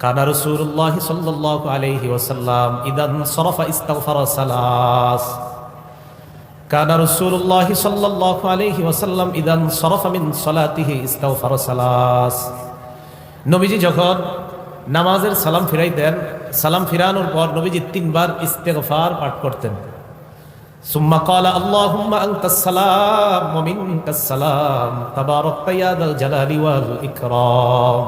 কানা রাসূলুল্লাহ সাল্লাল্লাহু আলাইহি ওয়াসাল্লাম ইদান সরাফা ইস্তাগফারা সালাস। কানা রাসূলুল্লাহ সাল্লাল্লাহু আলাইহি ওয়াসাল্লাম ইদান সরাফা মিন সালাতিহি ইস্তাগফারা সালাস। নবীজি যখন নামাজের সালাম ফিরাইতেন, সালাম ফিরানোর পর নবীজি তিনবার ইস্তেগফার পাঠ করতেন। সুম্মা ক্বালা আল্লাহুম্মা আনতাস সালাম ওয়া মিনকাস সালাম তাবারাকতা ইয়া যাল জালালি ওয়াল ইকরাম।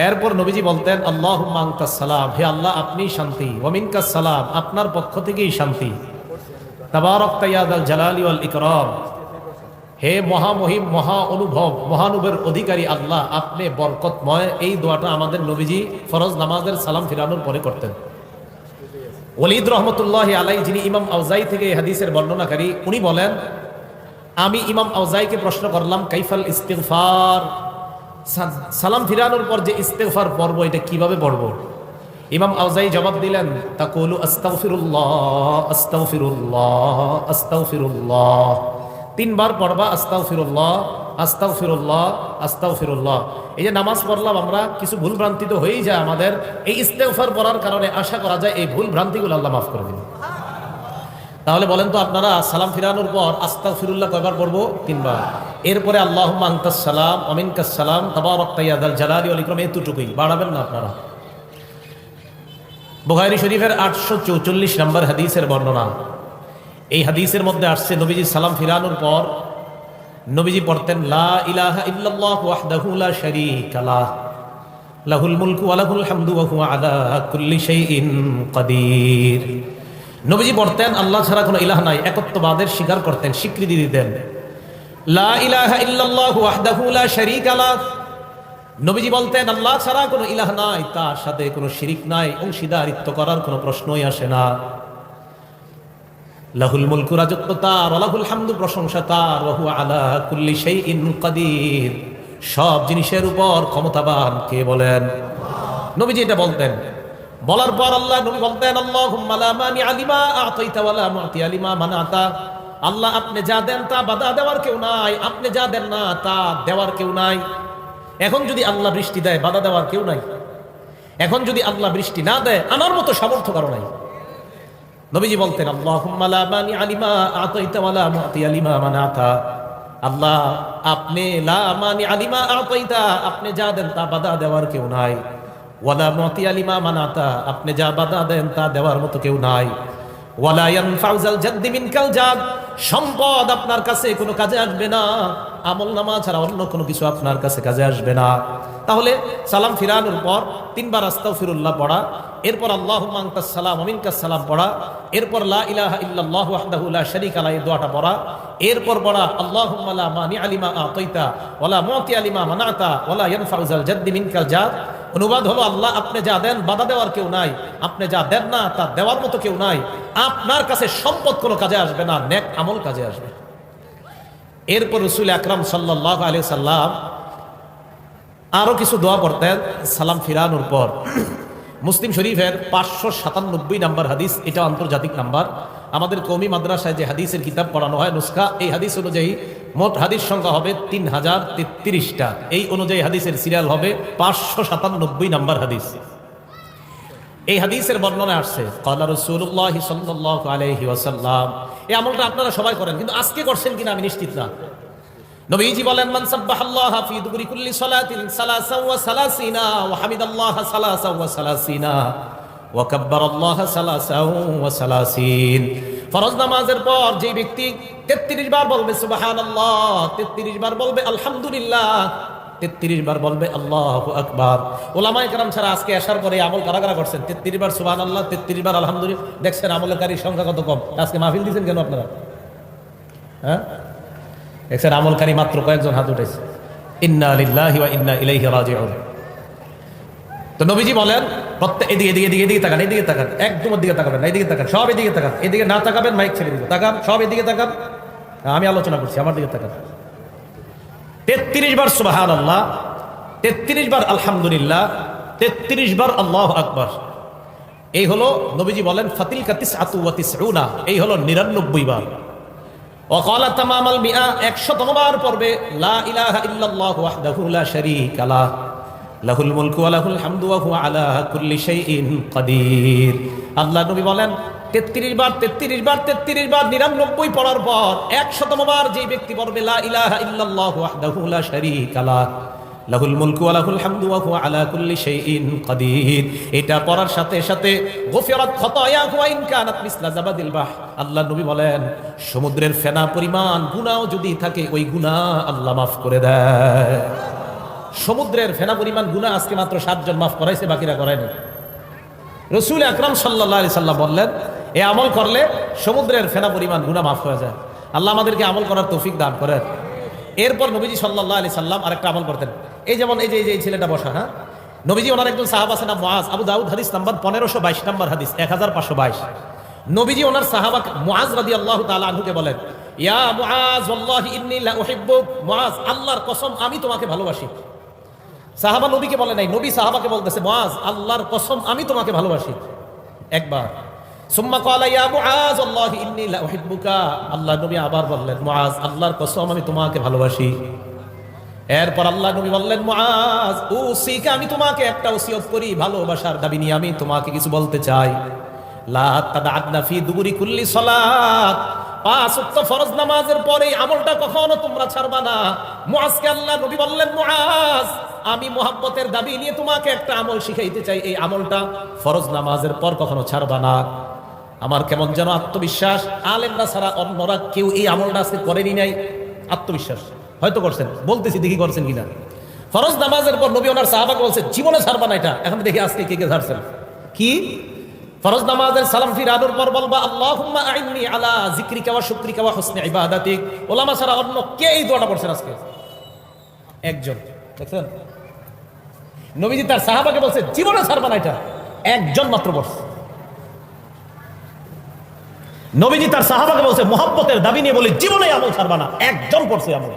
এরপর নবীজি বলতেন আল্লাহুম্মা আনতাস সালাম, হে আল্লাহ আপনি শান্তি, ওয়া মিনকাস সালাম আপনার পক্ষ থেকেই শান্তি, তাবারাকতা ইয়া যাল জালালি ওয়াল ইকরাম, হে মহামহিম মহা অনুভব মহানুভবের অধিকারী আল্লাহ আপনি বরকতময়। এই দোয়াটা আমাদের নবীজি ফরজ নামাজের সালাম ফিরানোর পরে করতেন। ওয়ালিদ রহমতুল্লাহি আলাইহি, যিনি ইমাম আউজাই থেকে এই হাদিসের বর্ণনাকারী, উনি বলেন আমি ইমাম আউজাইকে প্রশ্ন করলাম কাইফাল ইস্তিগফার, সালাম ফিরানোর পর যে ইস্তিগফার পড়ব এটা কিভাবে পড়ব? ইমাম আউজাই জবাব দিলেন তাকুলু আস্তাগফিরুল্লাহ আস্তাগফিরুল্লাহ আস্তাগফিরুল্লাহ, তিনবার পড়বা আস্তাগফিরুল্লাহ আস্তাগফিরুল্লাহ আস্তাগফিরুল্লাহ। এই যে নামাজ পড়লাম আমরা, কিছু ভুল ভ্রান্তি তো হয়েই যায় আমাদের, এই ইস্তেগফার পড়ার কারণে আশা করা যায় এই ভুল ভ্রান্তিগুলো আল্লাহ মাফ করে দিবেন। তাহলে বলেন তো আপনারা সালাম ফিরানোর পর আস্তাগফিরুল্লাহ কয়বার পড়বো? তিনবার। এরপরে আল্লাহুম্মা আনতাস সালাম ওয়া মিনকাস সালাম তাবারাকতা ইয়া যাল জালালি ওয়াল ইকরাম, এতটুকুই, বাড়াবেন না আপনারা। বুখারী শরীফের 844 নম্বর হাদিসের বর্ণনা। এই হাদিসের মধ্যে আসছে নবীজি সালাম ফিরানোর পর নবীজি পড়তেন লা ইলাহা ইল্লাল্লাহু ওয়াহদাহু লা শারীকা লাহ লাহুল মুলকু ওয়া লাহুল হামদু ওয়া হুয়া আলা কুল্লি শাইইন কাদির। নবীজি পড়তেন আল্লাহ ছাড়া কোনো ইলাহ নাই, একত্ববাদের স্বীকার করতেন, স্বীকৃতি দিতেন। লা ইলাহা ইল্লাল্লাহু ওয়াহদাহু লা শারীকা লাহ, নবীজি বলতেন আল্লাহ ছাড়া কোনো ইলাহ নাই, তার সাথে কোনো শিরিক নাই, অংশীদারিত্ব করার কোনো প্রশ্নই আসে না। লাহুল মুলকু, রাজত্ব তার, লাহুল হামদু, প্রশংসা তার, ওয়া হুয়া আলা কুল্লি শাইইন কাদির, সব জিনিসের উপর ক্ষমতাবান কে বলেন? নবীজি এটা বলতেন। বলার পর আল্লাহ নবী বলতেন আল্লাহুম্মা লা মানি লিমা আ'তাইতা ওয়া লা মু'তি লিমা মানাতা, আল্লাহ আপনি যা দেন তা বাধা দেওয়ার কেউ নাই, আপনি যা দেন না তা দেওয়ার কেউ নাই। এখন যদি আল্লাহ বৃষ্টি দেয় বাধা দেওয়ার কেউ নাই, এখন যদি আল্লাহ বৃষ্টি না দেয় আনার মতো সামর্থ্য কারো নাই। নবীজি বলতেন আল্লাহুম্মা লা মানি লিমা আ'তাইতা ওয়া লা মু'তি লিমা মানাতা, আল্লাহ আপনি লা মানি লিমা আ'তাইতা, আপনি যা দেন তা বাধা দেওয়ার কেউ নাই, ওয়া লা মু'তি লিমা মানাতা, আপনি যা বাধা দেন তা দেওয়ার মতো কেউ নাই, ওয়া লা ইয়ানফা'ু যাল জাদ্দি মিনকাল জাদ, সম্পদ আপনার কাছে কোনো কাজে আসবে না, আমলনামা ছাড়া অন্য কোনো কিছু আপনার কাছে কাজে আসবে না। তাহলে সালাম ফিরানোর পর তিনবার আস্তাগফিরুল্লাহ পড়া, এরপর আল্লাহুম্মা আনতাস সালাম ওয়া মিনকাস সালাম পড়া, এরপর লা ইলাহা ইল্লাল্লাহু ওয়াহদাহু লা শারীকা লাহু, এই দোয়াটা পড়া, এরপর পড়া আল্লাহুম্মা লা মানি লিমা আ'তাইতা ওয়া লা মু'তি লিমা মানাতা ওয়া লা ইয়ানফা'ু যাল জাদ্দি মিনকাল জাদ। অনুবাদ হলো আল্লাহ আপনি যা দেন বাধা দেওয়ার কেউ নাই, আপনি যা দেন না তা দেওয়ার মতো কেউ নাই, আপনার কাছে সম্পদ কোনো কাজে আসবে না, নেক আমল কাজে আসবে। এরপর রাসূল আকরাম সাল্লাল্লাহু আলাইহি সাল্লাম আরো কিছু দোয়া পড়তেন সালাম ফিরানোর পর। মুসলিম শরীফের 597 নম্বর হাদিস, এটা আন্তর্জাতিক নাম্বার। আমাদের কওমি মাদ্রাসায় যে হাদিসের কিতাব পড়ানো হয় নুসখা, এই হাদিস অনুযায়ী মোট হাদিস সংখ্যা হবে 3033টা। এই অনুযায়ী হাদিসের সিরিয়াল হবে 597 নম্বর হাদিস। এই হাদিসের বর্ণনা আসছে ক্বালা রাসূলুল্লাহ সাল্লাল্লাহু আলাইহি ওয়াসাল্লাম। এই আমলটা আপনারা সবাই করেন, কিন্তু আজকে করছেন কিনা আমি নিশ্চিত না। নবীজি বলেন মান সাব্বাহাল্লাহ ফি দুবুরি কুল্লি সালাতিন সালাসাও ওয়া সালাসিনা ওয়া হামিদাল্লাহ সালাসাও ওয়া সালাসিনা ওয়া কাব্বারাল্লাহ সালাসাও ওয়া সালাসিন। ফরজ নামাজের পর যে ব্যক্তি 33 বার বলবে সুবহানাল্লাহ, 33 বার বলবে আলহামদুলিল্লাহ, 33 বার বলবে আল্লাহু আকবার। ওলামায়ে কেরাম ছাড়া আজকে আসার পরে আমল কারা কারা করছেন? 33 বার সুবহানাল্লাহ, 33 বার আলহামদুলিল্লাহ। দেখছেন আমলকারীর সংখ্যা কত কম। আজকে মাহফিল দিয়েছেন কেন আপনারা? হ্যাঁ, দেখছেন আমলকারী মাত্র কয়েকজন হাত উঠেছে। ইন্না লিল্লাহি ওয়া ইন্না ইলাইহি রাজিউন। তো নবীজি বলেন প্রত্যেক এদিকে তাকান, এদিকে তাকান, একদম দিকে তাকাবেন না, এদিকে তাকান, সব এদিকে তাকান, এদিকে না তাকাবেন মাইক ছেড়ে দিব, তাকান, সব এদিকে তাকান, আমি আলোচনা করছি, আমার দিকে তাকান। 33 বার সুবহানাল্লাহ, 33 বার আলহামদুলিল্লাহ, 33 বার আল্লাহু আকবার। এই হলো নবীজি বলেন ফাতিলকা তিসআতু ওয়া তিসউনা, এই হলো 99 বার। ওয়াকালা তামামাল মিআ, 100তম বার পড়বে লা ইলাহা ইল্লাল্লাহু ওয়াহদাহু লা শারীকা লাহ লাহুল মুলকু ওয়া লাহুল হামদু ওয়া হুয়া আলা কুল্লি শাইইন কাদির। আল্লাহ নবী বলেন 33 বার 99 পড়ার পর 100তম বার যে ব্যক্তি পড়বে লা ইলাহা ইল্লাল্লাহু ওয়াহদাহু লা শারীকা লাহ লাহুল মুলকু ওয়া লাহুল হামদু ওয়া হুয়া আলা কুল্লি শাইইন কাদির, এটা পড়ার সাথে সাথে গুফিরাত খাতায়াহু ওয়া ইন কানাত মিসলা জাবাদিল বাহর। আল্লাহ নবী বলেন সমুদ্রের ফেনা পরিমাণ গুনাহ যদি থাকে ওই গুনাহ আল্লাহ মাফ করে দেয়। সমুদ্রের ফেনা পরিমাণ গুনাহ আজকে মাত্র 7 জন মাফ করাইছে, বাকিরা করায়নি। রাসূল আকরাম সাল্লাল্লাহু আলাইহি সাল্লাম বললেন এই আমল করলে সমুদ্রের ফেনা পরিমাণ গুনাহ মাফ হয়ে যায়। আল্লাহ আমাদেরকে আমল করার তৌফিক দান করেন। এরপর নবীজি সাল্লাল্লাহু আলাইহি সাল্লাম আরেকটা আমল করতেন। এই যেমন এই যে ছেলেটা বসা, হ্যাঁ, নবীজি ওনার একজন সাহাবা আছে নাম মুআজ, আবু দাউদ হাদিস নাম্বার 1522 নম্বর হাদিস 1522। নবীজি ওনার সাহাবা মুআজ রাদিয়াল্লাহু তাআলা আনহুকে বলেন, ইয়া মুআজ ওয়াল্লাহি ইন্নী লা উহিব্বুক, মুআজ আল্লাহর কসম আমি তোমাকে ভালোবাসি। সাহাবা নবীকে বলে নাই, নবী সাহাবাকে বলতেছে মুআজ আল্লাহর কসম আমি তোমাকে ভালোবাসি একবার। সুম্মা ক্বালা ইয়া মুআজ ওয়াল্লাহি ইন্নী লা উহিব্বুকা, আল্লাহ নবী আবার বললেন মুআজ আল্লাহর কসম আমি তোমাকে ভালোবাসি। এরপর আল্লাহ নবী বললেন মুআজ উসিকা, আমি তোমাকে একটা ওসিয়ত করি ভালোবাসার দাবি নিয়ে আমি তোমাকে কিছু বলতে চাই। লা তাদআদনা ফি দুবুরি কুল্লি সালাত, 5 ওয়াক্ত ফরজ নামাজের পরে এই আমলটা কখনো তোমরা ছাড়বা না। মুআজকে আল্লাহ নবী বললেন মুআজ আমি মোহাব্বতের দাবি নিয়ে তোমাকে একটা আমল শিখাইতে চাই, এই আমলটা ফরজ নামাজের পর কখনো ছাড়বা না। আমার কেমন যেন আত্মবিশ্বাস, আলেমরা ছাড়া অন্যরা কেউ এই আমলটা আজকে করেনি নাই। আত্মবিশ্বাস হয়তো করছেন, বলতেছি দেখি করছেন কিনা। ফরজ নামাজের পর নবী ওনার সাহাবাকে বলছে জীবনে ছাড়বা না এটা। এখন দেখি আজকে কে কে ছাড়ছেন। কি ফরজ নামাজের সালাম ফিরানোর পর বলবা আল্লাহুম্মা আইন্নি আলা যিকরিকা ওয়া শুকরিকা ওয়া হুসনি ইবাদাতিক। ওলামা ছাড়া অন্য কে এই দোয়াটা পড়ছেন আজকে? একজন। দেখছেন নবীজি তার সাহাবাকে বলছে জীবনে ছাড়বা না এটা, একজন মাত্র পড়ছে। নবীজি তার সাহাবাকে বলছে মুহাব্বতের দাবি নিয়ে বলে জীবনে আমল ছাড়বা না, একজন পড়ছে আমল।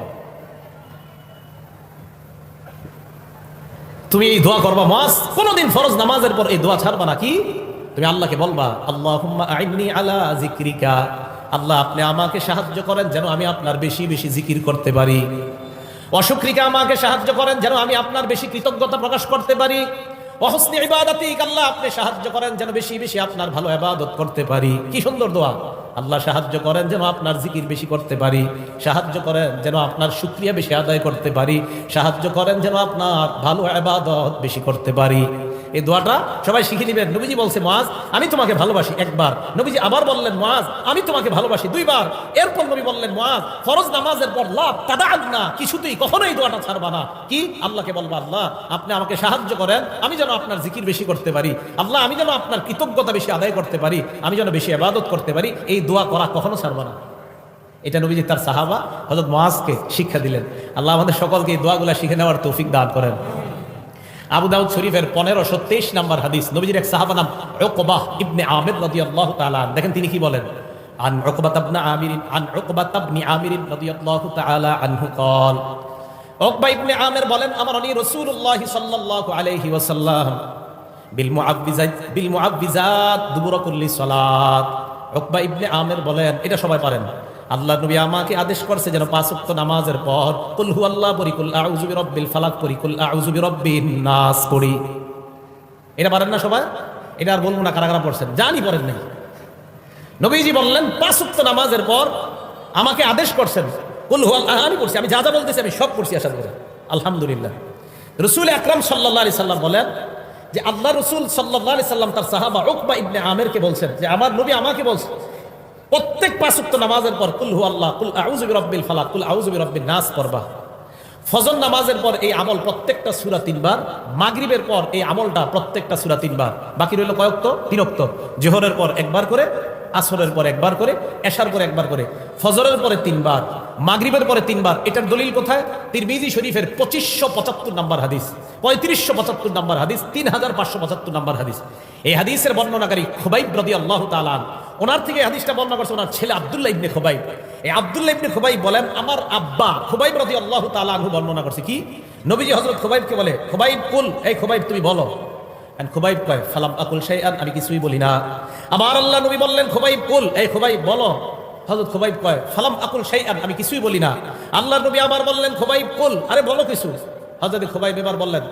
তুমি এই দোয়া করবা মুআজ, কোনদিন ফরজ নামাজের পর এই দোয়া ছাড়বা না। কি তুমি আল্লাহকে বলবা আল্লাহুম্মা আইন্নি আলা যিকরিকা, আল্লাহ আপনি আমাকে সাহায্য করেন যেন আমি আপনার বেশি বেশি জিকির করতে পারি। অশুকরিকা, আমাকে সাহায্য করেন যেন আমি আপনার বেশি কৃতজ্ঞতা প্রকাশ করতে পারি। ওয়াহুসনি ইবাদাতিক, আল্লাহ আপনি সাহায্য করেন যেন বেশি বেশি আপনার ভালো ইবাদত করতে পারি। কি সুন্দর দোয়া। আল্লাহ সাহায্য করেন যেন আপনার জিকির বেশি করতে পারি, সাহায্য করেন যেন আপনার শুকরিয়া বেশি আদায় করতে পারি, সাহায্য করেন যেন আপনার ভালো ইবাদত বেশি করতে পারি। এই দোয়াটা সবাই শিখে নেবেন। নবীজি বলছে মুআজ আমি তোমাকে ভালোবাসি একবার, নবীজি আবার বললেন মুআজ আমি তোমাকে ভালোবাসি দুইবার। এরপর নবী বললেন মুআজ ফরজ নামাজের পর লা তাদআদনা, কিছুতেই কখনোই এই দোয়াটা ছাড়বা না। কি আল্লাহকে বলবা আল্লাহ আপনি আমাকে সাহায্য করেন আমি যেন আপনার জিকির বেশি করতে পারি, আল্লাহ আমি যেন আপনার কৃতজ্ঞতা বেশি আদায় করতে পারি, আমি যেন বেশি ইবাদত করতে পারি। এই দোয়া করা কখনো ছাড়বা না। এটা নবীজি তার সাহাবা হযরত মুআজকে শিক্ষা দিলেন। আল্লাহ আমাদের সকলকে এই দোয়াগুলা শিখে নেওয়ার তৌফিক দান করেন। আবু দাউদ শরীফের 1523 নম্বর হাদিস, নবীজির এক সাহাবা নাম উকবাহ ইবনে আমির রাদিয়াল্লাহু তাআলা, দেখেন তিনি কি বলেন। আন উকবাহ ইবনে আমির রাদিয়াল্লাহু তাআলা আনহু قال, উকবাহ ইবনে আমির বলেন আমারনি রাসূলুল্লাহ সাল্লাল্লাহু আলাইহি ওয়াসাল্লাম বিল মুআব্বিজাত দুবুরা কুল্লি সালাত। উকবাহ ইবনে আমির বলেন এটা সবাই পারেন, আল্লাহ নবী আমাকে আদেশ করছে যেন 5 ওয়াক্ত নামাজের পর কুল হুয়াল্লাহু পড়ি, কুল আউযু বিরাব্বিল ফালাক পড়ি, কুল আউযু বিরাব্বিন নাস পড়ি। এটা পারেন না সবাই? এটা আর বলবো না কারা কারা পড়ছেন, জানি পড়েন নাই। নবীজি বললেন 5 ওয়াক্ত নামাজের পর আমাকে আদেশ করছেন কুল হুয়াল্লাহু, আমি পড়ছি, আমি যা যা বলতেছি আমি সব পড়ছি আশা করি আলহামদুলিল্লাহ। রাসূল আকরাম সাল্লাল্লাহু আলাইহি সাল্লাম বলেন যে আল্লাহ রাসূল সাল্লাল্লাহু আলাইহি সাল্লাম তার সাহাবা উকবা ইবনে আমিরকে বলছেন যে আমার নবী আমাকে বলছেন প্রত্যেক 5 ওয়াক্ত নামাজের পর কুল হুয়াল্লাহু, কুল আউযু বিরাব্বিল ফালাক, কুল আউযু বিরাব্বিন নাস পড়বা। ফজর নামাজের পর এই আমল প্রত্যেকটা সূরা 3 বার, মাগরিবের পর এই আমলটা প্রত্যেকটা সূরা 3 বার, বাকি রইল কয় ওয়াক্ত? 3 ওয়াক্ত। যোহরের পর একবার করে, আসরের পর একবার করে, এশার পর একবার করে, ফজরের পরে 3 বার, মাগরিবের পরে 3 বার। এটার দলিল কোথায়? তিরমিজি শরীফের 2575 নম্বর হাদিস, 3575 নম্বর হাদিস, 3575 নম্বর হাদিস। এই হাদিসের বর্ণনাকারী খুবাইব রাদিয়াল্লাহু তাআলা, ওনার থেকে হাদিসটা বর্ণনা করছে ওনার ছেলে আব্দুল্লাহ ইবনে খুবাইব। এই আব্দুল্লাহ ইবনে খুবাইব বলেন আমার আব্বা খুবাইব রাদিয়াল্লাহু তাআলা আনহু বর্ণনা করছে কি নবীজি হযরত খুবাইবকে বলে খুবাইব কুল, এই খুবাইব তুমি বলো। এন্ড খুবাইব কয় ফালাম আকুল শাইআন, আমি কিছুই বলি না। আবার আল্লাহ নবী বললেন খুবাইব কুল, এই খুবাইব বলো। হযরত খুবাইব কয় ফালাম আকুল শাইআন, আমি কিছুই বলি না। আল্লাহ নবী আবার বললেন খুবাইব কুল, আরে বলো কিছু। হযরত খুবাইব এবার বললেন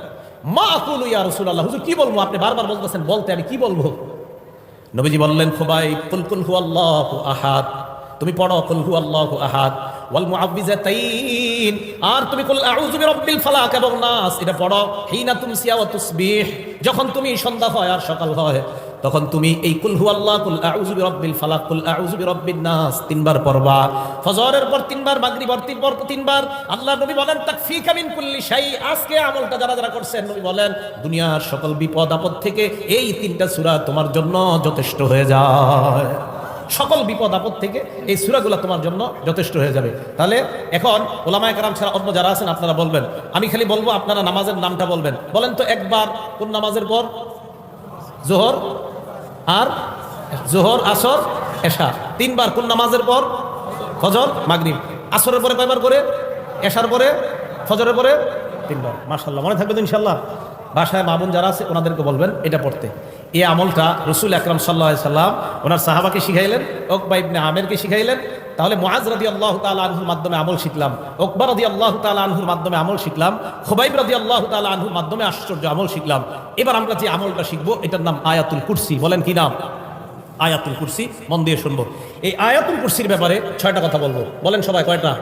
মা আকুলু ইয়া রাসূলুল্লাহ, হুজুর কি বলবো, আপনি বারবার বলতেছেন, বলতে আমি কি বলবো? নবীজি বললেন, খুবাইব কুল হুয়াল্লাহু আহাদ, তুমি পড়ো কুল হুয়াল্লাহু আহাদ ওয়াল মুআউযিযাতাইন, আর তুমি কুল আউযু বিরাব্বিল ফালাক এবং নাস এটা পড়ো। হিনা তুমসিয়া ওয়া তুসবিহ, যখন তুমি সন্ধ্যা হয় আর সকাল হয় তখন তুমি এই কুল হুয়াল্লাহ, কুল আউযু বিরাব্বিল ফালাক, কুল আউযু বিরাব্বিন নাস তিনবার পড়বা। ফজরের পর তিনবার, মাগরিবের পর তিনবার। আল্লাহ নবী বলেন তাকফিকা মিন কুল্লি শাই, আজকে আমলটা যারা যারা করছেন নবী বলেন দুনিয়ার সকল বিপদ আপদ থেকে এই তিনটা সূরা তোমার জন্য যথেষ্ট হয়ে যায়। সকল বিপদ আপদ থেকে এই সূরাগুলো তোমার জন্য যথেষ্ট হয়ে যাবে। তাহলে এখন ওলামায়ে কেরাম ছাড়া অন্য যারা আছেন আপনারা বলবেন, আমি খালি বলবো, আপনারা নামাজের নামটা বলবেন। বলেন তো একবার কোন নামাজের পর? জোহর আর জোহর, আসর, এশা। তিনবার কোন নামাজের পর? ফজর, মাগরিব। আসরের পরে কয়বার করে? এশার পরে, ফজরের পরে তিনবার। মাশাআল্লাহ, মনে থাকবে তো ইনশাআল্লাহ। বাসায় মা বোন যারা আছে ওনাদেরকে বলবেন এটা পড়তে। এই আমলটা রাসূল আকরাম সাল্লাল্লাহু আলাইহি সাল্লাম ওনার সাহাবাকে শিখাইলেন, উকবা ইবনে আমিরকে শিখাইলেন। তাহলে মুআজ রাদিয়াল্লাহু তাআলা আনহুর মাধ্যমে আমল শিখলাম, উকবা রাদিয়াল্লাহু তাআলা আনহুর মাধ্যমে আমল শিখলাম, খুবাইব রাদিয়াল্লাহু তাআলা আনহুর মাধ্যমে আশ্চর্য আমল শিখলাম। এবার আমরা যে আমলটা শিখবো এটার নাম আয়াতুল কুরসি। বলেন কি নাম? আয়াতুল কুরসি। মন দিয়ে শুনবো। এই আয়াতুল কুরসির ব্যাপারে 6টা কথা বলবো। বলেন সবাই কয়টা?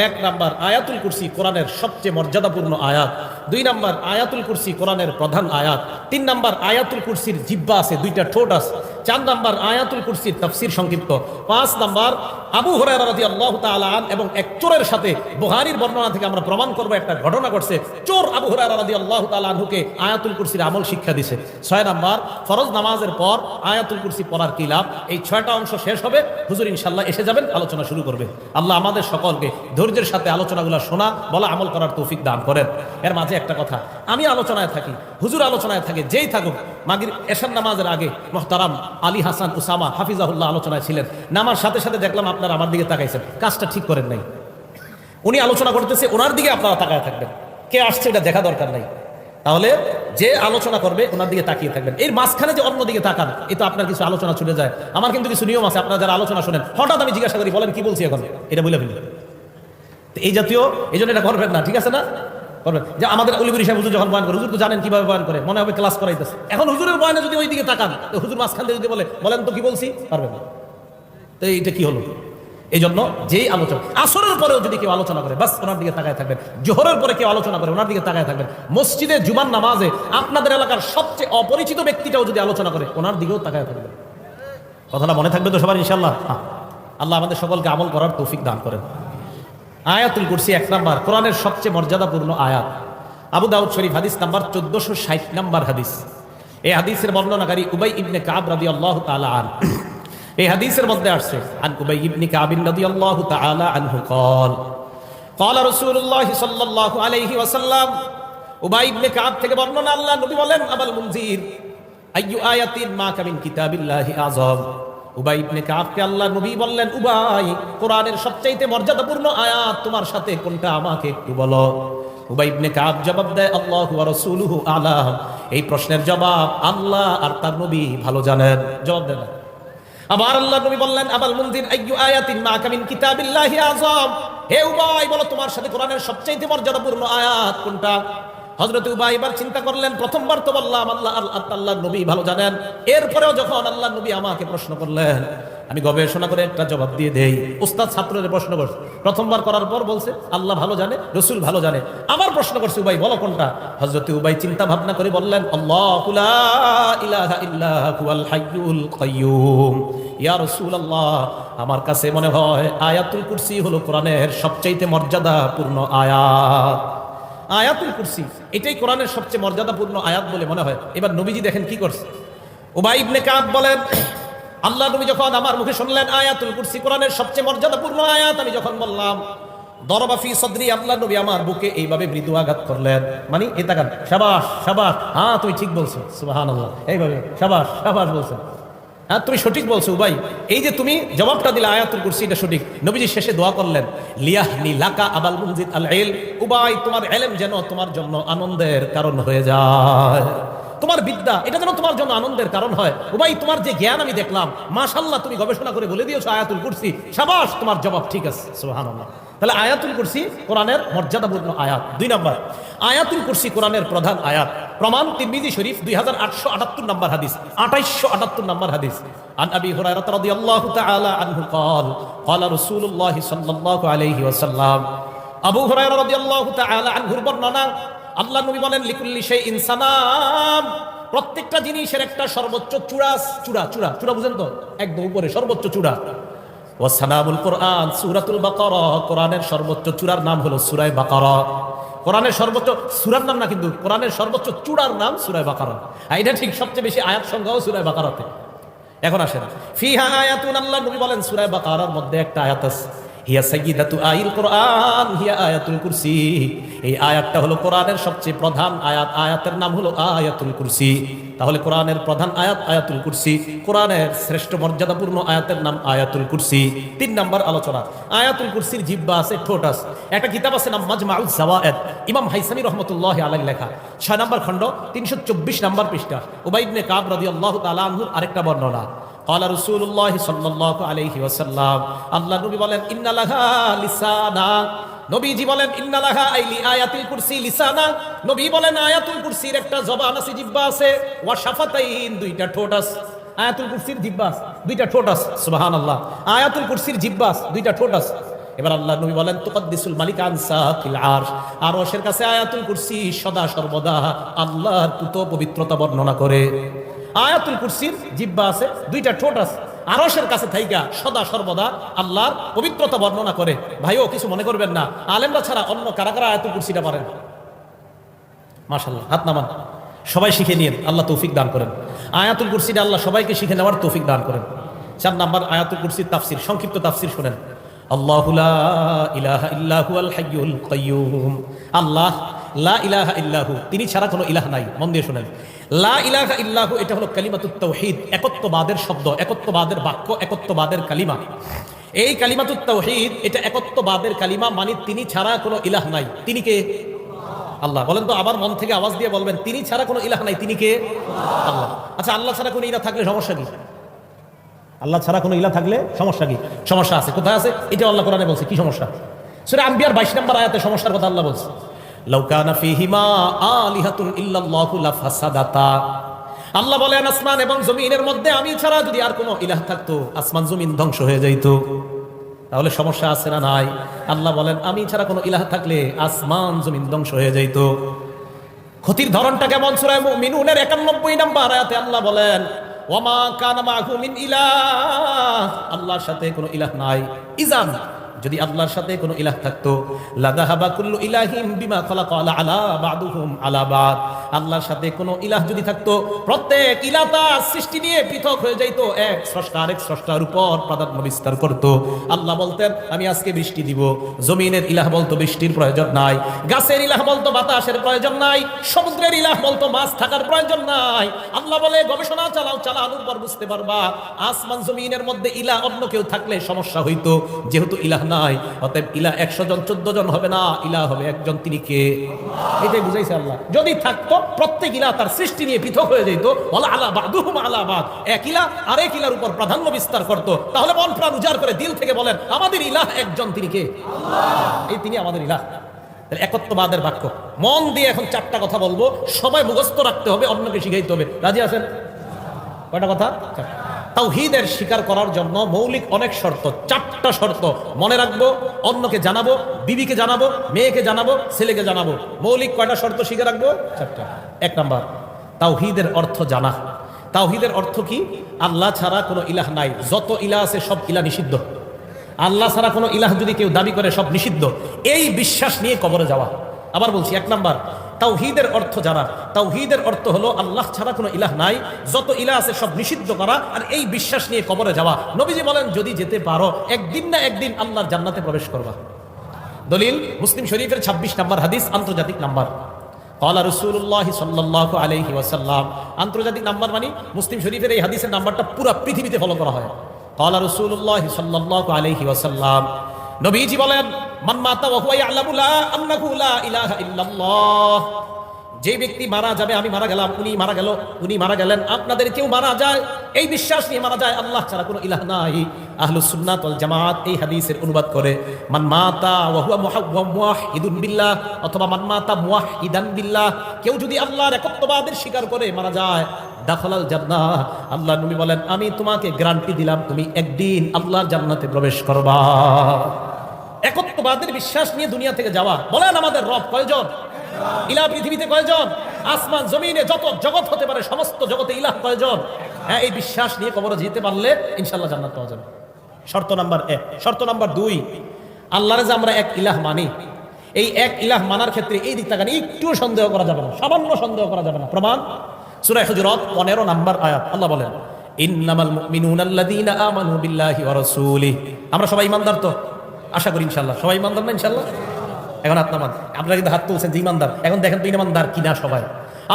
1 নাম্বার, আয়াতুল কুরসি কোরআনের সবচেয়ে মর্যাদাপূর্ণ আয়াত। 2 নাম্বার, আয়াতুল কুরসি কোরআনের প্রধান আয়াত। 3 নাম্বার, আয়াতুল কুরসির জিহ্বা আছে, 2টা ঠোঁট আছে। 4 নাম্বার, আয়াতুল কুরসির তাফসীর সংক্ষিপ্ত। 5 নাম্বার, আবু হুরায়রা রাদিয়াল্লাহু তাআলা আন এবং এক চোরের সাথে বুখারীর বর্ণনা থেকে আমরা প্রমাণ করব একটা ঘটনা ঘটছে। চোর আবু হুরায়রা রাদিয়াল্লাহু তাআলা আনহুকে আয়াতুল কুরসির আমল শিক্ষা দিয়েছে। 6 নাম্বার, ফরজ নামাজের পর আয়াতুল কুরসি পড়ার কি লাভ। এই 6টা অংশ শেষ হবে, হুজুর ইনশাআল্লাহ এসে যাবেন, আলোচনা শুরু করবে। আল্লাহ আমাদের সকলকে ধৈর্যের সাথে আলোচনাগুলো শোনা, বলা, আমল করার তৌফিক দান করেন। এর মাঝে একটা কথা, আমি আলোচনায় থাকি, হুজুর আলোচনায় থাকে, যেই থাকুক, মাগরিব এশার নামাজের আগে মুহতারাম আলী হাসান উসামা হাফিজাহুল্লাহ আলোচনায় ছিলেন। নামার সাথে সাথে দেখলাম আপনারা আমার দিকে তাকাইছেন, কাজটা ঠিক করেন নাই। উনি আলোচনা করতেছে, ওনার দিকে আপনারা তাকায় থাকবেন, কে আসছে এটা দেখা দরকার নাই। তাহলে যে আলোচনা করবে ওনার দিকে তাকিয়ে থাকবেন। এর মাঝখানে যে অন্য দিকে তাকান, এ তো আপনার কিছু আলোচনা ছুটে যায়। আমার কিন্তু কিছু নিয়ম আছে, আপনারা যারা আলোচনা শোনেন হঠাৎ আমি জিজ্ঞাসা করি, বলেন কি বলছি এখন, এটা বলে ফেলি। এই জাতীয়, এই জন্য এটা করবেন না, ঠিক আছে না? করবেন যে আমাদের অলিবুরি সাহেব হুজুর যখন বয়ান করে, হুজুর তো জানেন কিভাবে বয়ান করে, মনে হবে ক্লাস করাইতেছে। এখন হুজুরের বয়ানে যদি ওই দিকে তাকান, তো হুজুর মাঝখান থেকে যদি বলেন তো কি বলছি, পারবেন না। তো এইটা কি হলো? এই জন্য যেই আলোচনা, আসরের পরেও যদি কেউ আলোচনা করে, বাস ওনার দিকে তাকায় থাকবেন। জোহরের পরে কেউ আলোচনা করে, ওনার দিকে তাকায় থাকবেন। মসজিদে জুমার নামাজে আপনাদের এলাকার সবচেয়ে অপরিচিত ব্যক্তিটাও যদি আলোচনা করে, ওনার দিকেও তাকায় থাকবেন। কথাটা মনে থাকবে তো সবার ইনশাআল্লাহ? আল্লাহ আমাদের সকলকে আমল করার তৌফিক দান করেন। আয়াতুল কুরসি 1 নাম্বার, কোরআনের সবচেয়ে মর্যাদাপূর্ণ আয়াত। আবু দাউদ শরীফ হাদিস নাম্বার 1460 নাম্বার হাদিস। এই হাদিসের বর্ণনাকারী উবাই ইবনে কাব রাদিয়াল্লাহু তাআলা আন। এই হাদিসের মধ্যে আসছে, আন উবাই ইবনে কাব রাদিয়াল্লাহু তাআলা আনহু قال قال رسول الله صلى الله عليه وسلم। উবাই ইবনে কাব থেকে বর্ণনা, আল্লাহ নবী বলেন, আবাল মুনজির আইয়ু আয়াতিন মা কামিন কিতাবিল্লাহি আযম। উবাই ইবনে কাবকে আল্লাহ নবী বললেন, উবাই, কোরআনের সবচাইতে মর্যাদাপূর্ণ আয়াত তোমার সাথে কোনটা আমাকে একটু বলো। উবাই ইবনে কাব জবাব দেয়, আল্লাহু ওয়া রাসূলুহু আলাম। এই প্রশ্নের জবাব আল্লাহ আর তার নবী ভালো জানেন। জবাব দেন। আবার আল্লাহ নবী বললেন, আবাল মুনজির আইয়ু আয়াতিন মা কামিন কিতাবিল্লাহি আযম। হে উবাই, বলো তোমার সাথে কোরআনের সবচাইতে মর্যাদাপূর্ণ আয়াত কোনটা। হযরত উবাই এবার চিন্তা করলেন, প্রথমবার তো বললাম আল্লাহ নবী ভালো জানেন। এরপরেও যখন আল্লাহ নবী আমাকে প্রশ্ন করলেন, আমি গবেষণা করে একটা জবাব দিয়ে দেই। উস্তাদ ছাত্রদের প্রশ্ন করছে, প্রথমবার করার পর বলছে আল্লাহ ভালো জানে, রাসূল ভালো জানে। আবার প্রশ্ন করছে, উবাই বলো কোনটা। হযরত উবাই চিন্তা ভাবনা করে বললেন, আল্লাহু লা ইলাহা ইল্লা হুয়াল হাইয়ুল কাইয়্যুম। ইয়া রাসূলুল্লাহ, আমার কাছে মনে হয় আয়াতুল কুরসি হলো কোরআনের সবচাইতে মর্যাদাপূর্ণ আয়াত। আয়াতুল কুরসি এটাই কোরআনের সবচেয়ে মর্যাদাপূর্ণ আয়াত বলে মনে হয়। এবার নবীজি দেখেন কি করছে। উবাই ইবনে কাব বলেন, আল্লাহ নবী যখন আমার মুখে শুনলেন আয়াতুল কুরসি কোরআনের সবচেয়ে মর্যাদাপূর্ণ আয়াত, আমি যখন বললাম, দরবা ফি সদরি, আল্লাহ নবী আমার বুকে এইভাবে মৃদু আঘাত করলেন। মানে এই তাকান, শাবাশ শাবাশ, হ্যাঁ তুমি ঠিক বলছো, সুবহানাল্লাহ, এইভাবে শাবাশ শাবাশ বলছেন, হ্যাঁ তুমি সঠিক বলছো উবাই। এই যে তুমি জবাবটা দিলে আয়াতুল কুরসি, এটা সঠিক। নবীজি শেষে দোয়া করলেন, লিয়াহনি লাকা আবাল মুনজির আল ইলম। উবাই, তোমার ইলম যেন তোমার জন্য আনন্দের কারণ হয়ে যায়। তোমার বিদ্যা এটা যেন তোমার জন্য আনন্দের কারণ হয়। ও ভাই, তোমার যে জ্ঞান আমি দেখলাম, মাশাআল্লাহ, তুমি গবেষণা করে বলে দিয়েছো আয়াতুল কুরসি, শাবাশ, তোমার জবাব ঠিক আছে, সুবহানাল্লাহ। তাহলে আয়াতুল কুরসি কোরআনের মর্যাদাপূর্ণ আয়াত। 2 নম্বর, আয়াতুল কুরসি কোরআনের প্রধান আয়াত। প্রমাণ তিরমিজি শরীফ 2878 নম্বর হাদিস, 2878 নম্বর হাদিস। আন আবি হুরায়রা রাদিয়াল্লাহু তাআলা আনহু قال قال رسول الله صلى الله عليه وسلم, আবু হুরায়রা রাদিয়াল্লাহু তাআলা আনহুর বর্ণনা, আল্লাহর নবী বলেন, লিকুল্লি শাইইন সানাম, প্রত্যেকটা জিনিসের একটা সর্বোচ্চ চূড়া, চূড়া চূড়া চূড়া বুঝেন তো, একদম উপরে সর্বোচ্চ চূড়া। ওয়া সানামুল কোরআন সূরাতুল বাকারা, কোরআনের সর্বোচ্চ চূড়ার নাম হলো সূরা বাকারা। কোরআনের সর্বোচ্চ সূরার নাম না, কিন্তু কোরআনের সর্বোচ্চ চূড়ার নাম সূরা বাকারা। এটা ঠিক, সবচেয়ে বেশি আয়াত সংখ্যাও সূরা বাকারাতে। এখন আসেন, ফিহা আয়াতুন, আল্লাহর নবী বলেন সূরা বাকারার মধ্যে একটা আয়াত আছে, হিয়া সাইয়্যিদাতু আইল কোরআন হিয়া আয়াতুল কুরসি। এই আয়াতটা হলো কোরআনের সবচেয়ে প্রধান আয়াত, আয়াতের নাম হলো আয়াতুল কুরসি। তাহলে কোরআনের প্রধান আয়াত আয়াতুল কুরসি, কোরআনের শ্রেষ্ঠ মর্যাদাপূর্ণ আয়াতের নাম আয়াতুল কুরসি। 3 নম্বর আলোচনা, আয়াতুল কুরসির জিহ্বা আছে, ঠোঁট আছে। একটা কিতাব আছে নাম মাজমাউজ যাওয়ায়েদ, ইমাম হাইসামি রাহমাতুল্লাহি আলাইহি লেখা, 6 নম্বর খণ্ড, 324 নম্বর পৃষ্ঠা। উবাই ইবনে কাব রাদিয়াল্লাহু তাআলা আনহুর আরেকটা বর্ণনা, قال رسول الله صلى الله عليه وسلم, আল্লাহ নবী বলেন, ইন্না লাহা লিসানা, নবীজি বলেন ইন্না লাহা আইলি আয়াতুল কুরসি লিসানা, নবী বলেন আয়াতুল কুরসির একটা জবান আছে, জিহ্বা আছে, ওয়া শাফাতাইন, 2টা ঠোঁট আছে। আয়াতুল কুরসির জিহ্বা আছে, 2টা ঠোঁট আছে, সুবহানাল্লাহ। আয়াতুল কুরসির জিহ্বা আছে, 2টা ঠোঁট আছে। এবার আল্লাহ নবী বলেন, তুকাদ্দিসুল মালিক আন সাকিল আরশ, আরশের কাছে আয়াতুল কুরসি সদা সর্বদা আল্লাহর পুত পবিত্রতা বর্ণনা করে। আয়াতুল কুরসির জিহ্বা আছে, 2টা ঠোঁট আছে, আরশের কাছে থাইকা সদা সর্বদা আল্লাহর পবিত্রতা বর্ণনা করে। ভাইও কিছু মনে করবেন না, আলেমরা ছাড়া অন্য কারা কারা আয়াতুল কুরসিটা পারেন? মাশাআল্লাহ, হাত নামান, সবাই শিখে নিন, আল্লাহ তৌফিক দান করেন। আয়াতুল কুরসিটা আল্লাহ সবাইকে শিখে নেওয়ার তৌফিক দান করেন। 4 নম্বর, আয়াতুল কুরসির তাফসীর, সংক্ষিপ্ত তাফসীর শুনেন। আল্লাহু লা ইলাহা ইল্লা হুয়াল হাইয়ুল কাইয়্যুম, আল্লাহ লা ইলাহা ইল্লাহু, তিনি ছাড়া কোনো ইলাহ নাই। মন দিয়ে শুনেন, লা ইলাহা ইল্লাহু এটা হলো কালিমাতুত তাওহীদ, একত্ববাদের শব্দ, একত্ববাদের বাক্য, একত্ববাদের কালিমা। এই কালিমাতুত তাওহীদ এটা একত্ববাদের কালিমা, মানে তিনি ছাড়া কোনো ইলাহ নাই। তিনি কে? আল্লাহ। বলেন তো, আবার মন থেকে আওয়াজ দিয়ে বলবেন, তিনি ছাড়া কোনো ইলাহ নাই, তিনি কে? আল্লাহ। আচ্ছা, আল্লাহ ছাড়া কোনো ইলাহ থাকলে সমস্যা কি? আল্লাহ ছাড়া কোনো ইলাহ থাকলে সমস্যা কি? সমস্যা আছে। কোথায় আছে? এটা আল্লাহ কোরআনে বলছে। কি সমস্যা? সূরা আম্বিয়ার 22 নম্বর আয়াতে সমস্যার কথা আল্লাহ বলছে, লাউ কানা ফীহিমা আলিহাতুন ইল্লাল্লাহু লাফাসাদাতা। আল্লাহ বলেন, আসমান এবং জমিনের মধ্যে আমি ছাড়া যদি আর কোনো ইলাহ থাকতো, আসমান জমিন ধ্বংস হয়ে যাইত। তাহলে সমস্যা আছে না নাই? আল্লাহ বলেন, আমি ছাড়া কোনো ইলাহ থাকলে আসমান জমিন ধ্বংস হয়ে যাইত। ক্ষতির ধরনটা কেমন? সূরা মুমিনুনের 91 নম্বর আয়াতে আল্লাহ বলেন, ওয়ামা কানা মাহু মিন ইলাহ, আল্লাহর সাথে কোনো ইলাহ নাই। ইজান, যদি আল্লাহর সাথে কোনো ইলাহ থাকতো, লাযাহাবা কুল্লু ইলাহিম বিমা খালাকা আলা বা'দুহুম আলা বা'দ, আল্লাহর সাথে কোনো ইলাহ যদি থাকতো, প্রত্যেক ইলাহ তার সৃষ্টি নিয়ে পৃথক হয়ে যাইতো, এক স্রষ্টা আরেক স্রষ্টার উপর প্রাধান্য বিস্তার করত। আল্লাহ বলতেন, আমি আজকে বৃষ্টি দিব। জমিনের ইলাহ বলতো বৃষ্টির প্রয়োজন নাই, গাছের ইলাহ বলতো বাতাসের প্রয়োজন নাই, সমুদ্রের ইলাহ বলতো মাছ থাকার প্রয়োজন নাই। আল্লাহ বলে, গবেষণা চালানোর পর বুঝতে পারবা, আসমান জমিনের মধ্যে ইলাহ অন্য কেউ থাকলে সমস্যা হইতো। যেহেতু ইলাহ নাই, অতএব ইলাহ 100 জন 14 জন হবে না, ইলাহ হবে একজন, তিনি কে? এটাই বুঝাইছে আল্লাহ। যদি থাকতো, প্রত্যেক ইলাহ তার সৃষ্টি নিয়ে পৃথক হয়ে যেত, ওয়ালা আলা বা'দুহুম আলা বা'দ, এক ইলাহ আরেক ইলাহর উপর প্রাধান্য বিস্তার করত। তাহলে মন প্রাণ উজাড় করে দিল থেকে বলেন, আমাদের ইলাহ একজন, তিনি কে? আল্লাহ। এই তিনি আমাদের ইলাহ। একত্ববাদের বাক্য। মন দিয়ে এখন 4টা কথা বলবো, সবাই মুখস্থ রাখতে হবে, অন্যকে শিখাইতে হবে। রাজি আছেন? কয়টা কথা? 4টা। তাওহীদের স্বীকার করার জন্য মৌলিক অনেক শর্ত, 4টা শর্ত মনে রাখবো, অন্যকে জানাবো, বিবিকে জানাবো, মেয়েকে জানাবো, ছেলেকে জানাবো। মৌলিক কয়টা শর্ত শিখে রাখবো? 4টা। 1 নাম্বার, তাওহীদের অর্থ জানা। তাওহীদের অর্থ কি? আল্লাহ ছাড়া কোনো ইলাহ নাই, যত ইলাহ আছে সব ইলাহ নিষিদ্ধ। আল্লাহ ছাড়া কোনো ইলাহ যদি কেউ দাবি করে, সব নিষিদ্ধ। এই বিশ্বাস নিয়ে কবরে যাওয়া। আবার বলছি, 1 নাম্বার, তাওহীদের অর্থ জানা। তাওহীদের অর্থ হলো আল্লাহ ছাড়া কোনো ইলাহ নাই, যত ইলাহ আছে সব নিষিদ্ধ করা, আর এই বিশ্বাস নিয়ে কবরে যাওয়া। নবীজি বলেন, যদি যেতে পারো, একদিন না একদিন আল্লাহর জান্নাতে প্রবেশ করবা। দলিল মুসলিম শরীফের 26 নম্বর হাদিস, আন্তর্জাতিক নাম্বার। ক্বালা রাসূলুল্লাহ সাল্লাল্লাহু আলাইহি ওয়াসাল্লাম, আন্তর্জাতিক নাম্বার মানে মুসলিম শরীফের এই হাদিসের নাম্বারটা পুরো পৃথিবীতে ফলো করা হয়। ক্বালা রাসূলুল্লাহ সাল্লাল্লাহু আলাইহি ওয়াসাল্লাম, নবীজি বলেন, মান মাতা ওয়া হুয়া ইয়ালামু লা আন্নাহু লা ইলাহা ইল্লাল্লাহ, যে ব্যক্তি মারা যাবে, আমি মারা গেলাম, উনি মারা গেল, উনি মারা গেলেন, আপনাদের কেউ মারা যায়, এই বিশ্বাস নিয়ে মারা যায় আল্লাহ ছাড়া কোনো ইলাহ নাই। আহলুস সুন্নাত ওয়াল জামাত এই হাদিসের অনুবাদ করে মান মাতা ওয়া হুয়া মুওয়াহহিদুন বিল্লাহ, অথবা মান মাতা মুওয়াহহিদান বিল্লাহ, কেউ যদি আল্লাহর একত্ববাদের স্বীকার করে মারা যায়, দাখালাল জান্নাহ, আল্লাহ নবী বলেন আমি তোমাকে গ্যারান্টি দিলাম তুমি একদিন আল্লাহর জান্নাতে প্রবেশ করবা। একত্ববাদের বিশ্বাস নিয়ে দুনিয়া থেকে যাওয়া। বলেন আমাদের রব কয়জন? ইলাহ পৃথিবীতে কয়জন? আসমান জমিনে যত জগৎ হতে পারে সমস্ত জগতে ইলাহ কয়জন? হ্যাঁ, এই বিশ্বাস নিয়ে কবরে যেতে পারলে ইনশাআল্লাহ জান্নাত পাওয়া যাবে। শর্ত নাম্বার 1। শর্ত নাম্বার 2, আল্লাহরে যে আমরা এক ইলাহ মানি, এই এক ইলাহ মানার ক্ষেত্রে এই দিক থেকে একটুও সন্দেহ করা যাবে না, সামান্য সন্দেহ করা যাবে না। প্রমাণ সূরা হুজুরাত 15 নম্বর আয়াত, আল্লাহ বলেন ইন্নামাল মুমিনুনা আল্লাযীনা আমানু বিল্লাহি ওয়া রাসূলিহি। আমরা সবাই ঈমানদার তো? আশা করি ইনশাআল্লাহ সবাই ঈমানদার না? ইনশাআল্লাহ। এখন হাত নামান, আপনারা কিন্তু হাত তুলছেন যে ঈমানদার, এখন দেখেন তো ঈমানদার কিনা সবাই।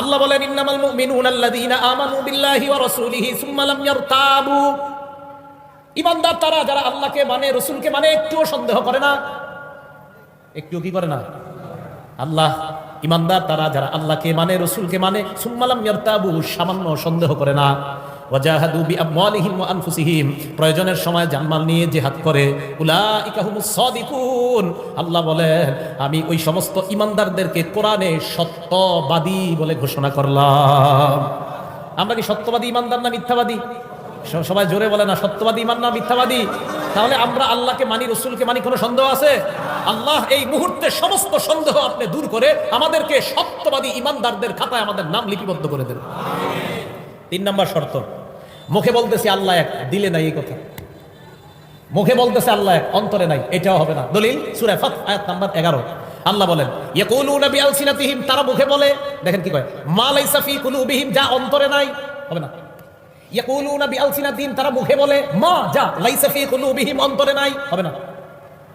আল্লাহ বলেন ইন্নামাল মুমিনুনা আল্লাযীনা আমানু বিল্লাহি ওয়া রাসূলিহি সুম্মা লাম ইয়ারতাবু। ঈমানদার তারা যারা আল্লাহকে মানে, রাসূলকে মানে, একটুও সন্দেহ করে না। একটুও কি করে না? আল্লাহ ঈমানদার তারা যারা আল্লাহকে মানে, রাসূলকে মানে, সুম্মা লাম ইয়ারতাবু, সামান্য সন্দেহ করে না। ওয়াজাহাদু বিআমওয়ালিহিম ওয়া আনফুসিহিম, প্রয়োজনের সময় জানমাল নিয়ে জিহাদ করে। উলাইকা হুমুস সাদিকুন, আল্লাহ বলেন আমি ওই সমস্ত ঈমানদারদেরকে কোরআনে সত্যবাদী বলে ঘোষণা করলাম। আমরা কি সত্যবাদী ঈমানদার না মিথ্যাবাদী? সবাই জোরে বলে না, সত্যবাদী ঈমান না মিথ্যাবাদী? তাহলে আমরা আল্লাহকে মানি, রাসূলকে মানি, কোনো সন্দেহ আছে? আল্লাহ এই মুহূর্তে সমস্ত সন্দেহ আপনি দূর করে আমাদেরকে সত্যবাদী ঈমানদারদের খাতায় আমাদের নাম লিপিবদ্ধ করে দেন। 3 নম্বর শর্ত, মুখে বলতেছি আল্লাহ এক, দিলে নাই এই কথা। মুখে বলতেছে আল্লাহ এক, অন্তরে নাই, এটাও হবে না। দলিল সূরা ফাত আয়াত নাম্বার 11, আল্লাহ বলেন ইয়াকুলুনা বিআলসিনাতিহিম, তারা মুখে বলে, দেখেন কি কয়, মা লাইসা ফি কুলুবিহিম, যা অন্তরে নাই, হবে না। ইয়াকুলুনা বিআলসিনাতিহিম, তারা মুখে বলে, মা যা লাইসা ফি কুলুবিহিম, অন্তরে নাই, হবে না।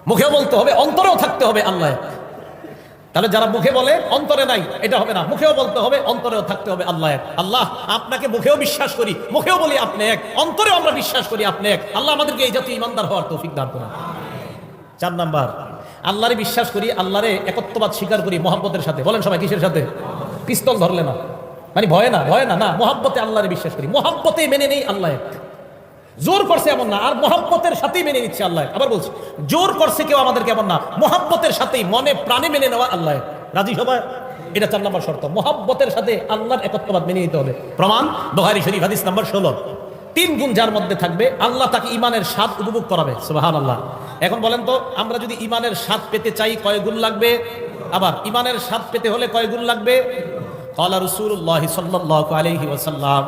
মুখেও বলতে হবে, অন্তরেও থাকতে হবে আল্লাহ এক। তাহলে যারা মুখে বলে অন্তরে নাই, এটা হবে না। মুখেও বলতে হবে, অন্তরেও থাকতে হবে আল্লাহ এক। আল্লাহ আপনাকে মুখেও বিশ্বাস করি, মুখেও বলি আপনি এক, অন্তরেও আমরা বিশ্বাস করি আপনি এক। আল্লাহ আমাদেরকে এই জাতীয় ঈমানদার হওয়ার তৌফিক দান করুন। 4 নাম্বার, আল্লাহরে বিশ্বাস করি, আল্লাহরে একত্ববাদ স্বীকার করি মহব্বতের সাথে। বলেন সবাই কিসের সাথে? পিস্তল ধরলে না, মানে ভয়ে না, ভয়ে না, না, মহব্বতে আল্লাহরে বিশ্বাস করি, মহব্বতে মেনে নেই আল্লাহ এক। জোর করছে এমন না, আর মহব্বতের সাথেই মেনে নিচ্ছে আল্লাহ। আবার বলছি, জোর করছে কেউ আমাদেরকে এমন না, মহব্বতের সাথেই মনে প্রাণে মেনে নেওয়া আল্লাহ। রাজি সবাই? এটা 4 নম্বর শর্ত, মহব্বতের সাথে আল্লাহর একত্ববাদ মেনে নিতে হবে। প্রমাণ বুখারী শরীফ হাদিস নাম্বার 16। 3 গুণ যার মধ্যে থাকবে আল্লাহ তাকে ঈমানের স্বাদ উপভোগ করাবে। সুবহানাল্লাহ। এখন বলেন তো, আমরা যদি ঈমানের স্বাদ পেতে চাই কয় গুণ লাগবে? আবার ঈমানের স্বাদ পেতে হলে কয় গুণ লাগবে? ক্বালা রাসূলুল্লাহ সাল্লাল্লাহু আলাইহি ওয়াসাল্লাম,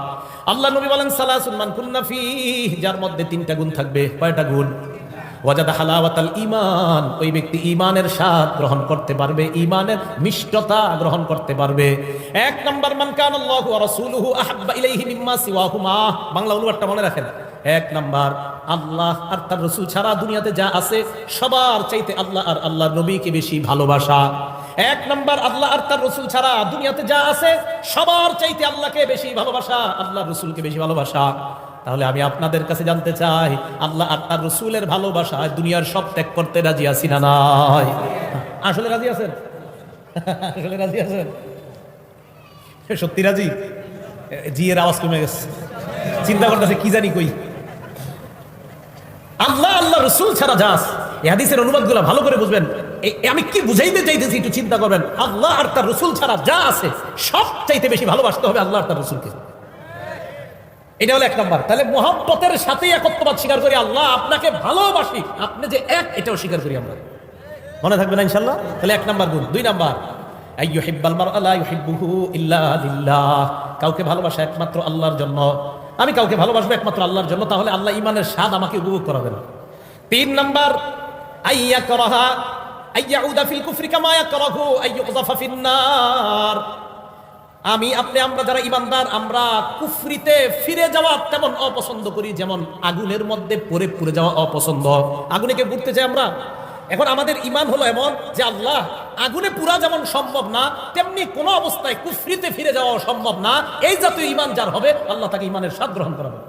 আল্লাহ নবী বলেন সালাসুন মান কুন্না ফীহি, যার মধ্যে 3টা গুণ থাকবে। কয়টা গুণ? ওয়াজাদা হালাওয়াতাল ঈমান, ওই ব্যক্তি ঈমানের স্বাদ গ্রহণ করতে পারবে, ঈমানের মিষ্টতা গ্রহণ করতে পারবে। 1 নাম্বার, মান কানাল্লাহু ওয়া রাসূলুহু আহাব্বা ইলাইহি মিম্মা সিওয়াহুমা। বাংলা অনুবাদটা মনে রাখেন। 1 নাম্বার, আল্লাহ আর তার রাসূল ছাড়া দুনিয়াতে যা আছে সবার চাইতে আল্লাহ আর আল্লাহর নবীকে বেশি ভালোবাসা। 1 নাম্বার, আল্লাহ আর তার রাসূল ছাড়া দুনিয়াতে যা আছে সবার চাইতে আল্লাহকে বেশি ভালোবাসা, আল্লাহর রাসূলকে বেশি ভালোবাসা। তাহলে আমি আপনাদের কাছে জানতে চাই, আল্লাহ আর তার রাসূলের ভালোবাসায় দুনিয়ার সব ত্যাগ করতে রাজি আছি না নাই? আসলে রাজি আছেন? আসলে রাজি আছেন? সত্যি রাজি? জি এর আওয়াজ কমে গেছে, চিন্তা করতেছে কি জানি কই। আল্লাহ আল্লাহ রাসূল ছাড়া যা আছে, এই হাদিসের অনুবাদগুলো ভালো করে বুঝবেন। আমি কি বুঝাইতে চাইতেছি একটু চিন্তা করবেন। আল্লাহ আর তার রাসূল ছাড়া যা আছে সব চাইতে বেশি ভালোবাসতে হবে আল্লাহ আর তার রাসূলকে। এটা হলো 1 নাম্বার। তাহলে মুহাব্বতের সাথে একত্ববাদ স্বীকার করি, আল্লাহ আপনাকে ভালোবাসি, আপনি যে এক, এটাও স্বীকার করি আমরা। মনে থাকবে না ইনশাআল্লাহ? তাহলে 1 নাম্বার গুণ। 2 নাম্বার, আইয়ুহিব্বাল মারআ লা ইউহিব্বুহু ইল্লা লিল্লাহ, কাউকে ভালোবাসা একমাত্র আল্লাহর জন্য। আমি কাউকে ভালোবাসবো একমাত্র আল্লাহর জন্য, তাহলে আল্লাহ ঈমানের স্বাদ আমাকে উপভোগ করাবেন। 3 নাম্বার, আইয়াকরাহা আইয়াউদা ফিল কুফরি কামা ইয়াকরাহু আইয়ুযফা ফিন নার। আমি আপনি আমরা যারা ঈমানদার, আমরা কুফরিতে ফিরে যাওয়া তেমন অপছন্দ করি যেমন আগুনের মধ্যে পড়ে পুড়ে যাওয়া অপছন্দ। আগুনে কে পুড়তে চাই আমরা? এখন আমাদের ঈমান হলো এমন যে আল্লাহ আগুনে পুরা যেমন সম্ভব না, তেমনি কোন অবস্থায় কুফরিতে ফিরে যাওয়া সম্ভব না। এই জাতীয় ঈমান যার হবে আল্লাহ তাকে ঈমানের স্বাদ গ্রহণ করাবে।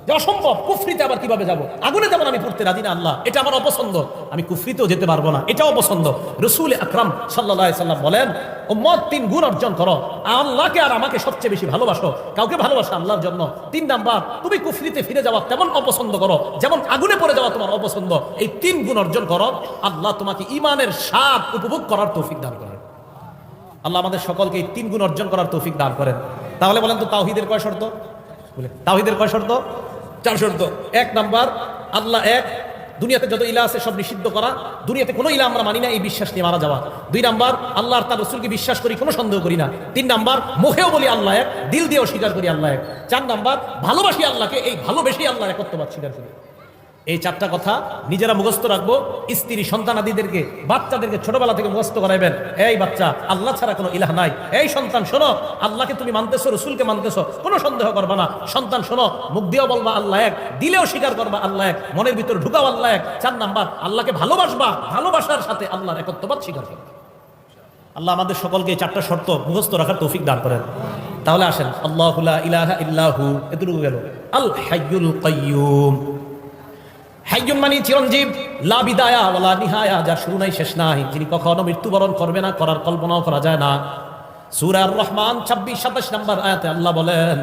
যে অসম্ভব, কুফরিতে আবার কিভাবে যাব? আগুনে যেমন আমি পড়তে রাজি না আল্লাহ, এটা আমার অপছন্দ, আমি কুফরিতেও যেতে পারবো না, এটাও অপছন্দ। রাসূল আকরাম সাল্লাল্লাহু আলাইহি সাল্লাম বলেন, উম্মত 3 গুণ অর্জন করো, আল্লাহকে আর আমাকে সবচেয়ে বেশি ভালোবাসো, কাউকে ভালোবাসো আল্লাহর জন্য। 3 নাম্বার, তুমি কুফরিতে ফিরে যাওয়া তেমন অপছন্দ করো যেমন আগুনে পড়ে যাওয়া তোমার অপছন্দ। এই 3 গুণ অর্জন করো, আল্লাহ তোমাকে ঈমানের স্বাদ উপভোগ করার তৌফিক দান করেন। আল্লাহ আমাদের সকলকে এই 3 গুণ অর্জন করার তৌফিক দান করেন। তাহলে বলেন তো তাওহীদের কয় শর্ত? বলে তাওহীদের কয় শর্ত? 4 শর্ত। 1 নাম্বার, আল্লাহ এক, দুনিয়াতে যত ইলাহ আছে সব নিষিদ্ধ করা, দুনিয়াতে কোনো ইলাহ আমরা মানি না, এই বিশ্বাস নিয়ে মারা যাওয়া। 2 নাম্বার, আল্লাহ আর তার রাসূলকে বিশ্বাস করি, কোনো সন্দেহ করি না। 3 নাম্বার, মুখেও বলি আল্লাহ এক, দিল দিয়েও স্বীকার করি আল্লাহ এক। 4 নাম্বার, ভালোবাসি আল্লাহকে, এই ভালোবেসেই আল্লাহর একত্ববাদ স্বীকার করি। এই 4টা কথা নিজেরা মুখস্থ রাখবো, স্ত্রী সন্তানাদিদেরকে বাচ্চাদেরকে ছোটবেলা থেকে মুখস্থ করাইবেন। এই বাচ্চা, আল্লাহ ছাড়া কোনো ইলাহ নাই। এই সন্তান শোনো, আল্লাহকে তুমি মানতেছো, রসুলকে মানতেছো, কোনো সন্দেহ করবা না। সন্তান শোনো, মুখ দিয়েও বলবা আল্লাহ এক, দিলেও স্বীকার করবা আল্লাহ এক, মনের ভিতর ঢুকাও আল্লাহ এক। 4 নাম্বার, আল্লাহকে ভালোবাসবা, ভালোবাসার সাথে আল্লাহর একত্ববাদ স্বীকার করবা। আল্লাহ আমাদের সকলকে এই 4টা শর্ত মুখস্থ রাখার তৌফিক দান করেন। তাহলে আসেন, আল্লাহু লা ইলাহা ইল্লাহু, এতটুকু গেল। আল হাইয়ুল কাইয়্যুম, হাইয়ুন মানে চিরঞ্জীব, লা বিদায়া ওয়ালা নিহায়া, যার শুরু নাই শেষ নাই, যিনি কখনো মৃত্যুবরণ করবে না, করার কল্পনাও করা যায় না। সূরা আর-রহমান 26-27 নম্বর আয়াতে আল্লাহ বলেন,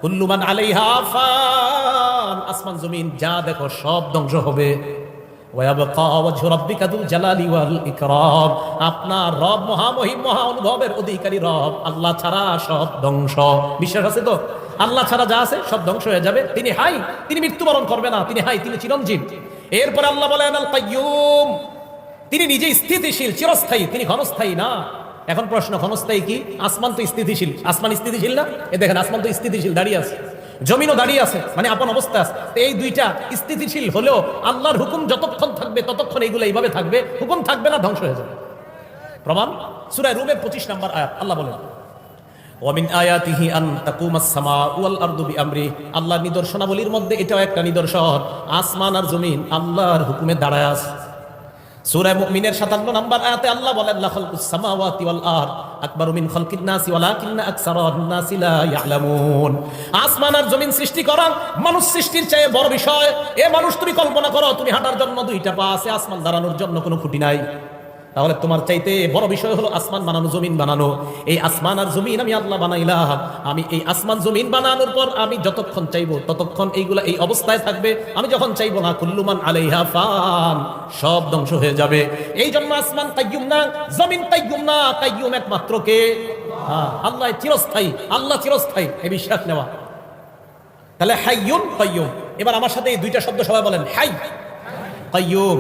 কুল্লু মান আলাইহা ফান, আসমান জমিন যা দেখো সব ধ্বংস হবে। ওয়া ইয়াবকা ওয়াজহু রাব্বিকা যুল জালালি ওয়াল ইকরাম, আপনার রব মহামহিম, মহা অনুভবের অধিকারী রব, আল্লাহ ছাড়া সব ধ্বংস। বিশ্বাস আছে তো? আল্লাহ ছাড়া যা আছে সব ধ্বংস হয়ে যাবে। তিনি হাই, তিনি মৃত্যুবরণ করবে না, তিনি হাই, তিনি চিরঞ্জীব। এরপরে আল্লাহ বলেন আল কাইয়্যুম, তিনি নিজে স্থিতিশীল, চিরস্থায়ী, তিনি ক্ষণস্থায়ী না। এখন প্রশ্ন, ক্ষণস্থায়ী কি? আসমান তো স্থিতিশীল, আসমান স্থিতিশীল না? এ দেখেন, আসমান তো স্থিতিশীল, দাঁড়িয়ে আছে, জমিনও দাঁড়িয়ে আছে, মানে আপন অবস্থা আছে। এই 2টা স্থিতিশীল হলেও আল্লাহর হুকুম যতক্ষণ থাকবে ততক্ষণ এইগুলো এইভাবে থাকবে, হুকুম থাকবে না, ধ্বংস হয়ে যাবে। প্রমাণ সূরা রুমের 25 নম্বর আয়াত, আল্লাহ বলেন, ওয়ামিন আয়াতিহি আন তাকুমাস সামাউ ওয়াল আরদু বিআমরি, আল্লাহর নিদর্শনাবলীর মধ্যে এটাও একটা নিদর্শন, আসমান আর জমিন আল্লাহর হুকুমে দাঁড়ায় আছে। সূরা মুমিনের 57 নম্বর আয়াতে আল্লাহ বলেন, লা খালকুস সামাওয়াতি ওয়াল আরদ আকবারু মিন খালকিন নাসি ওয়ালাকিন্না আকসারান নাসি লা ইয়ালামুন, আসমান আর জমিন সৃষ্টি করা মানুষ সৃষ্টির চেয়ে বড় বিষয়। এ মানুষ, তুমি কল্পনা করো, তুমি হাঁটার জন্য 2টা পা আছে, আসমান দাঁড়ানোর জন্য কোনো খুঁটি নাই। তাহলে তোমার চাইতে বড় বিষয় হলো আসমান বানানো, জমিন বানানো। এই আসমান আর জমিন আমি আল্লাহ বানাইলাম। আমি এই আসমান জমিন বানানোর পর আমি যতক্ষণ চাইবো ততক্ষণ এইগুলা এই অবস্থায় থাকবে, আমি যখন চাইবো না, কুল্লুমান আলাইহা ফান, সব ধ্বংস হয়ে যাবে। এই জন্য আসমান কাইয়্যুম না, জমিন কাইয়্যুম না, কাইয়্যুম একমাত্র কে? আল্লাহ চিরস্থায়ী, আল্লাহ চিরস্থায়ী, এই বিশ্বাস নেওয়া। তাহলে হাইয়ুন কাইয়্যুম। এবার আমার সাথে এই 2টা শব্দ সবাই বলেন, হাই কাইয়্যুম।